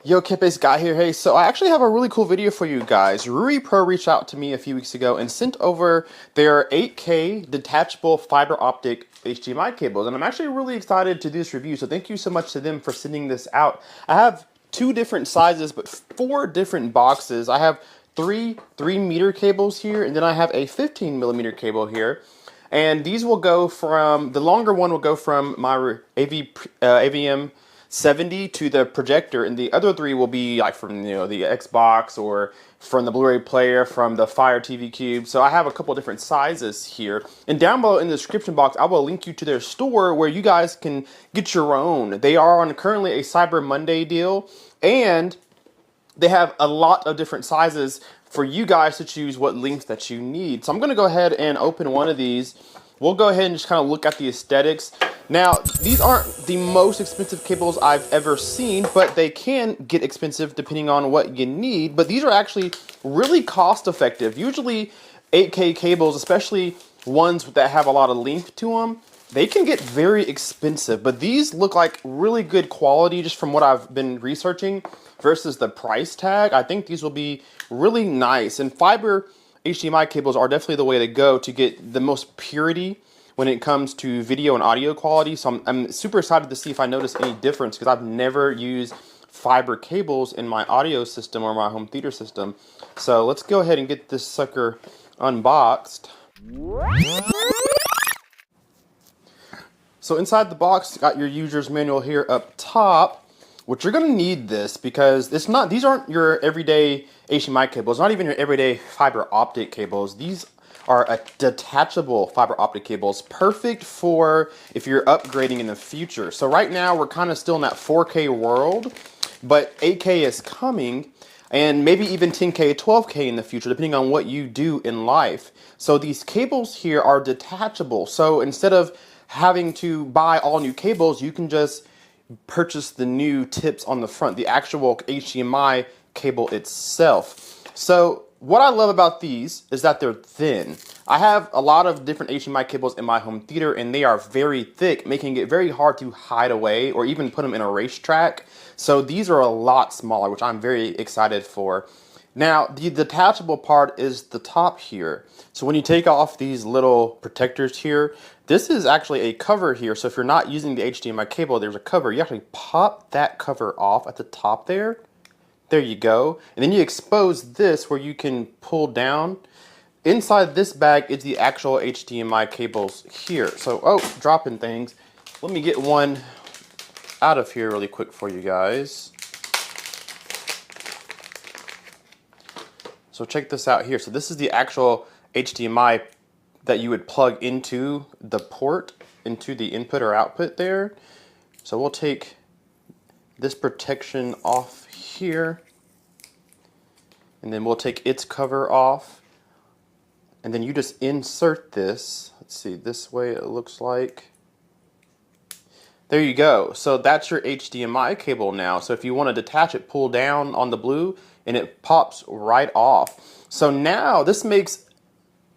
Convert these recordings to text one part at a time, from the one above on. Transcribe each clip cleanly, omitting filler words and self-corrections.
Yo, Kid-Based Guy here. Hey, so I actually have a really cool video for you guys. Ruipro reached out to me a few weeks ago and sent over their 8K detachable fiber optic HDMI cables, and I'm actually really excited to do this review, so thank you so much to them for sending this out. I have two different sizes, but four different boxes. I have three 3-meter cables here, and then I have a 15mm cable here. And these will go from, the longer one will go from my AVM 70 to the projector, and the other three will be like from the Xbox or from the Blu-ray player, from the Fire TV Cube. So I have a couple different sizes here, and down below in the description box I will link you to their store where you guys can get your own. They are on currently a Cyber Monday deal, and they have a lot of different sizes for you guys to choose what length that you need. So I'm going to go ahead and open one of these. We'll go ahead and just kind of look at the aesthetics. Now, these aren't the most expensive cables I've ever seen, but they can get expensive depending on what you need. But these are actually really cost effective. Usually 8K cables, especially ones that have a lot of length to them, they can get very expensive. But these look like really good quality just from what I've been researching versus the price tag. I think these will be really nice. And fiber HDMI cables are definitely the way to go to get the most purity when it comes to video and audio quality. So I'm super excited to see if I notice any difference, because I've never used fiber cables in my audio system or my home theater system. So let's go ahead and get this sucker unboxed. So inside the box, you got your user's manual here up top, which you're gonna need this because it's not, these aren't your everyday HDMI cables, not even your everyday fiber optic cables. These are a detachable fiber optic cables, perfect for if you're upgrading in the future. So right now we're kind of still in that 4K world, but 8K is coming, and maybe even 10K, 12K in the future, depending on what you do in life. So these cables here are detachable. So instead of having to buy all new cables, you can just purchase the new tips on the front, the actual HDMI cable itself. So what I love about these is that they're thin. I have a lot of different HDMI cables in my home theater, and they are very thick, making it very hard to hide away or even put them in a racetrack. So these are a lot smaller, which I'm very excited for. Now, the detachable part is the top here. So when you take off these little protectors here, this is actually a cover here. So if you're not using the HDMI cable, there's a cover. You actually pop that cover off at the top there. There you go. And then you expose this where you can pull down. Inside this bag is the actual HDMI cables here. So, oh, dropping things. Let me get one out of here really quick for you guys. So check this out here. So this is the actual HDMI that you would plug into the port, into the input or output there. So we'll take this protection off here, and then we'll take its cover off, and then you just insert this. Let's see, this way it looks like. There you go. So that's your HDMI cable now. So if you want to detach it, pull down on the blue and it pops right off. So now this makes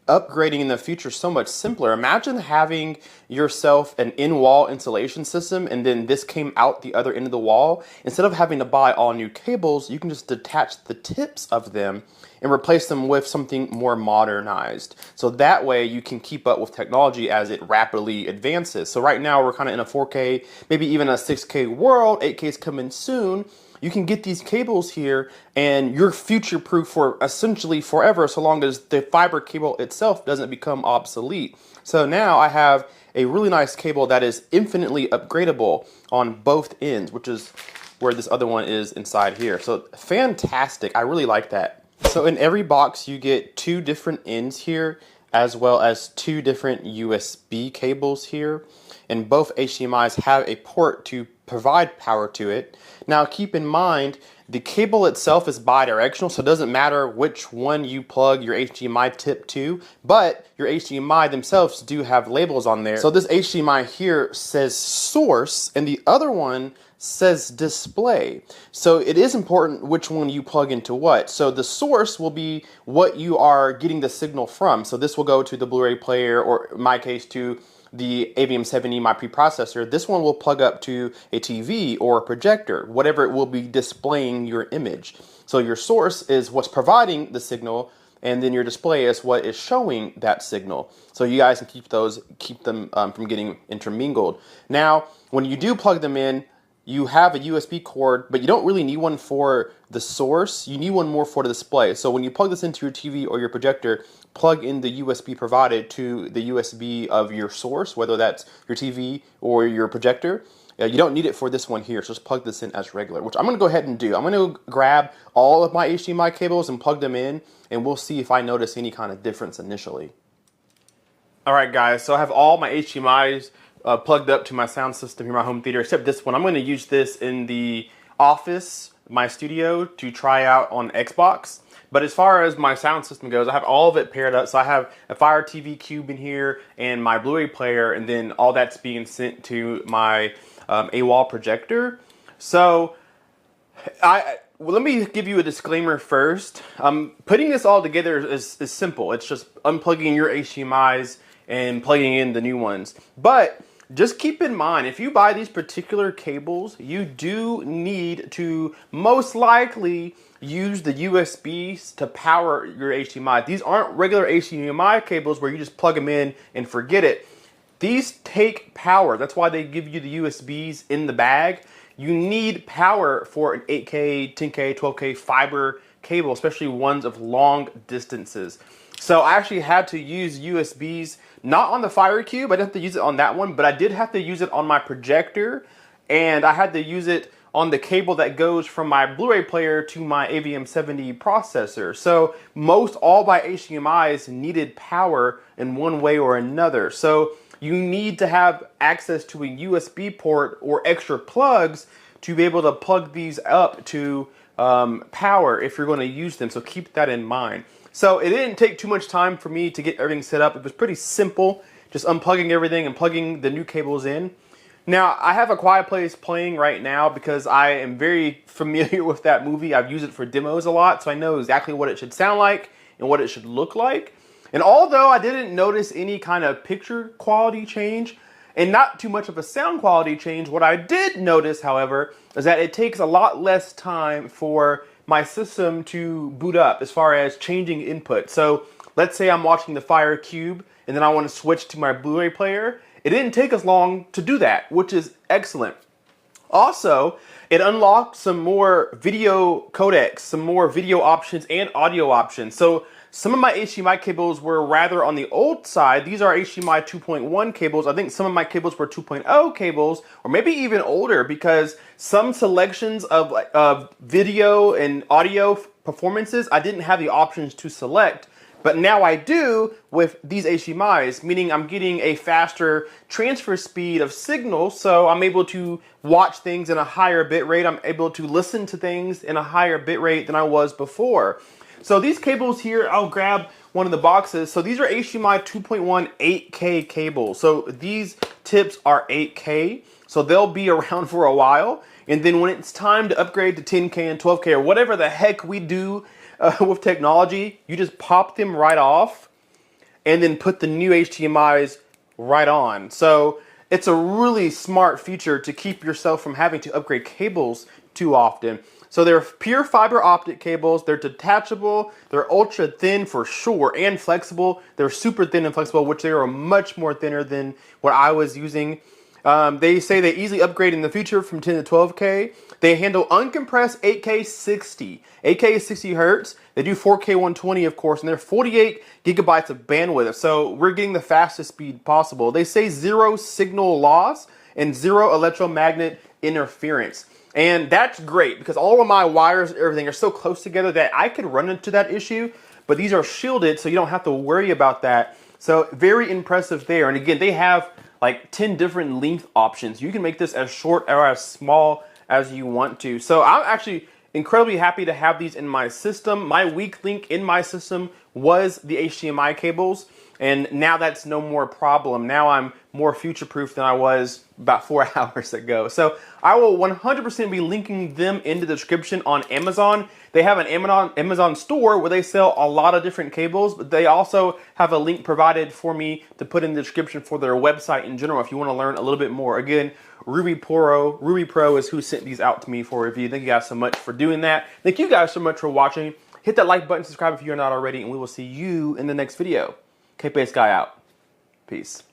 upgrading in the future so much simpler. Imagine having yourself an in-wall insulation system and then this came out the other end of the wall. Instead of having to buy all new cables, you can just detach the tips of them and replace them with something more modernized. So that way you can keep up with technology as it rapidly advances. So right now we're kind of in a 4K, maybe even a 6K world. 8K is coming soon. You can get these cables here and you're future-proof for essentially forever, so long as the fiber cable itself doesn't become obsolete. So now I have a really nice cable that is infinitely upgradable on both ends, which is where this other one is inside here. So fantastic, I really like that. So in every box you get two different ends here, as well as two different USB cables here. And both HDMIs have a port to provide power to it. Now keep in mind, the cable itself is bi-directional, so it doesn't matter which one you plug your HDMI tip to, but your HDMI themselves do have labels on there. So this HDMI here says source, and the other one says display. So it is important which one you plug into what. So the source will be what you are getting the signal from. So this will go to the Blu-ray player, or in my case to the AVM7E, preprocessor, this one will plug up to a TV or a projector, whatever it will be displaying your image. So your source is what's providing the signal, and then your display is what is showing that signal. So you guys can keep them from getting intermingled. Now, when you do plug them in, you have a USB cord, but you don't really need one for the source. You need one more for the display. So when you plug this into your TV or your projector, plug in the USB provided to the USB of your source, whether that's your TV or your projector. You don't need it for this one here, so just plug this in as regular, which I'm going to go ahead and do. I'm going to grab all of my HDMI cables and plug them in, and we'll see if I notice any kind of difference initially. Alright guys, so I have all my HDMIs plugged up to my sound system here in my home theater, except this one. I'm going to use this in the office, my studio, to try out on Xbox. But as far as my sound system goes, I have all of it paired up. So I have a Fire TV Cube in here and my Blu-ray player, and then all that's being sent to my AWOL projector. So let me give you a disclaimer first. Putting this all together is simple. It's just unplugging your HDMIs and plugging in the new ones. But just keep in mind, if you buy these particular cables, you do need to most likely use the USBs to power your HDMI. These aren't regular HDMI cables where you just plug them in and forget it. These take power. That's why they give you the USBs in the bag. You need power for an 8K, 10K, 12K fiber cable, especially ones of long distances. So I actually had to use USBs, not on the Fire Cube. I didn't have to use it on that one, but I did have to use it on my projector, and I had to use it on the cable that goes from my Blu-ray player to my AVM7E processor. So most all my HDMIs needed power in one way or another. So you need to have access to a USB port or extra plugs to be able to plug these up to power if you're going to use them. So keep that in mind. So it didn't take too much time for me to get everything set up. It was pretty simple, just unplugging everything and plugging the new cables in. Now, I have A Quiet Place playing right now because I am very familiar with that movie. I've used it for demos a lot, so I know exactly what it should sound like and what it should look like. And although I didn't notice any kind of picture quality change and not too much of a sound quality change, what I did notice, however, is that it takes a lot less time for my system to boot up as far as changing input. So let's say I'm watching the Fire Cube and then I want to switch to my Blu-ray player. It didn't take us long to do that, which is excellent. Also, it unlocked some more video codecs, some more video options and audio options. So some of my HDMI cables were rather on the old side. These are HDMI 2.1 cables. I think some of my cables were 2.0 cables, or maybe even older, because some selections of video and audio performances, I didn't have the options to select. But now I do with these HDMIs, meaning I'm getting a faster transfer speed of signal, so I'm able to watch things in a higher bit rate. I'm able to listen to things in a higher bit rate than I was before. So these cables here, I'll grab one of the boxes. So these are HDMI 2.1 8K cables. So these tips are 8K, so they'll be around for a while. And then when it's time to upgrade to 10K and 12K or whatever the heck we do with technology, you just pop them right off and then put the new HDMIs right on. So it's a really smart feature to keep yourself from having to upgrade cables too often. So they're pure fiber optic cables. They're detachable. They're ultra thin for sure and flexible. They're super thin and flexible, which they are much more thinner than what I was using. They say they easily upgrade in the future from 10 to 12K. They handle uncompressed 8K 60. 8K is 60 hertz. They do 4K 120, of course, and they're 48 gigabytes of bandwidth. So we're getting the fastest speed possible. They say 0 signal loss and 0 electromagnet interference. And that's great because all of my wires and everything are so close together that I could run into that issue, but these are shielded so you don't have to worry about that. So very impressive there. And again, they have like 10 different length options. You can make this as short or as small as you want to. So I'm actually incredibly happy to have these in my system. My weak link in my system was the HDMI cables. And now that's no more a problem. Now I'm more future-proof than I was about 4 hours ago. So I will 100% be linking them in the description on Amazon. They have an Amazon store where they sell a lot of different cables, but they also have a link provided for me to put in the description for their website in general if you want to learn a little bit more. Again, Ruipro is who sent these out to me for review. Thank you guys so much for doing that. Thank you guys so much for watching. Hit that like button, subscribe if you're not already, and we will see you in the next video. K-Pace Guy out. Peace.